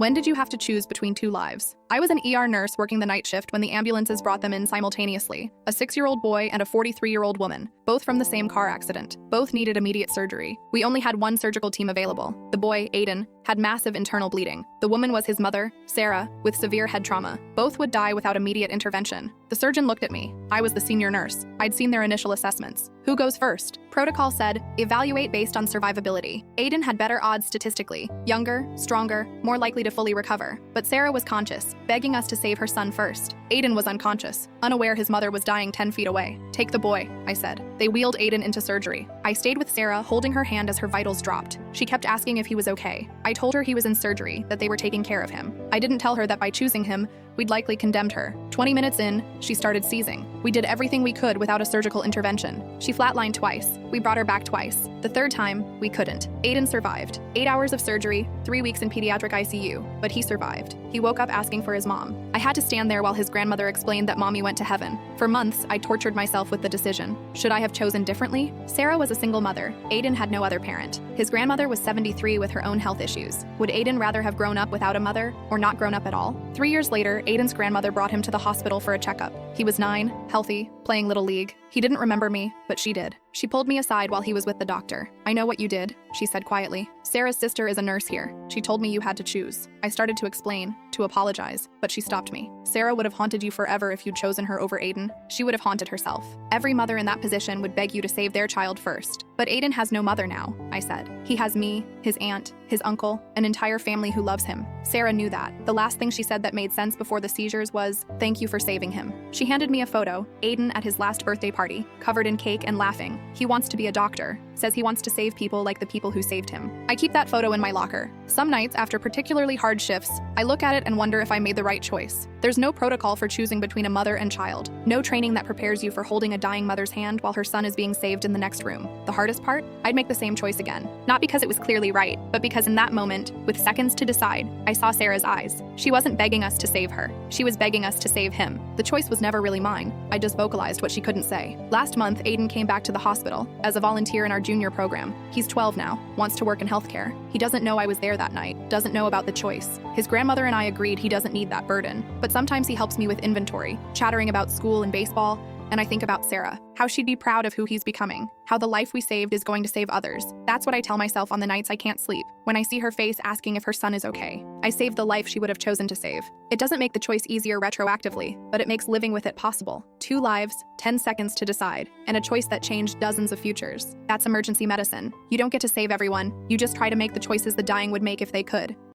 When did you have to choose between two lives? I was an ER nurse working the night shift when the ambulances brought them in simultaneously. A 6-year-old boy and a 43-year-old woman, both from the same car accident. Both needed immediate surgery. We only had one surgical team available. The boy, Aiden, had massive internal bleeding. The woman was his mother, Sarah, with severe head trauma. Both would die without immediate intervention. The surgeon looked at me. I was the senior nurse. I'd seen their initial assessments. Who goes first? Protocol said, evaluate based on survivability. Aiden had better odds statistically. Younger, stronger, more likely to fully recover. But Sarah was conscious, begging us to save her son first. Aiden was unconscious, unaware his mother was dying 10 feet away. Take the boy, I said. They wheeled Aiden into surgery. I stayed with Sarah, holding her hand as her vitals dropped. She kept asking if he was okay. I told her he was in surgery, that they were taking care of him. I didn't tell her that by choosing him, we'd likely condemned her. 20 minutes in, she started seizing. We did everything we could without a surgical intervention. She flatlined twice. We brought her back twice. The third time, we couldn't. Aiden survived. 8 hours of surgery, 3 weeks in pediatric ICU, but he survived. He woke up asking for his mom. I had to stand there while his grandmother explained that mommy went to heaven. For months, I tortured myself with the decision. Should I have chosen differently? Sarah was a single mother. Aiden had no other parent. His grandmother was 73 with her own health issues. Would Aiden rather have grown up without a mother or not grown up at all? 3 years later, Aiden's grandmother brought him to the hospital for a checkup. He was 9, healthy, playing Little League. He didn't remember me, but she did. She pulled me aside while he was with the doctor. I know what you did, she said quietly. Sarah's sister is a nurse here. She told me you had to choose. I started to explain, to apologize, but she stopped me. Sarah would have haunted you forever if you'd chosen her over Aiden. She would have haunted herself. Every mother in that position would beg you to save their child first. But Aiden has no mother now, I said. He has me, his aunt, his uncle, an entire family who loves him. Sarah knew that. The last thing she said that made sense before the seizures was, thank you for saving him. She handed me a photo, Aiden at his last birthday party, covered in cake and laughing. He wants to be a doctor, says he wants to save people like the people who saved him. I keep that photo in my locker. Some nights, after particularly hard shifts, I look at it and wonder if I made the right choice. There's no protocol for choosing between a mother and child. No training that prepares you for holding a dying mother's hand while her son is being saved in the next room. The hardest part? I'd make the same choice again. Not because it was clearly right, but because in that moment, with seconds to decide, I saw Sarah's eyes. She wasn't begging us to save her. She was begging us to save him. The choice was never really mine. I just vocalized what she couldn't say. Last month, Aiden came back to the hospital as a volunteer in our junior program. He's 12 now, wants to work in healthcare. He doesn't know I was there that night, doesn't know about the choice. His grandmother and I agreed he doesn't need that burden, but sometimes he helps me with inventory, chattering about school and baseball, and I think about Sarah, how she'd be proud of who he's becoming, how the life we saved is going to save others. That's what I tell myself on the nights I can't sleep, when I see her face asking if her son is okay. I saved the life she would have chosen to save. It doesn't make the choice easier retroactively, but it makes living with it possible. 2 lives, 10 seconds to decide, and a choice that changed dozens of futures. That's emergency medicine. You don't get to save everyone, you just try to make the choices the dying would make if they could.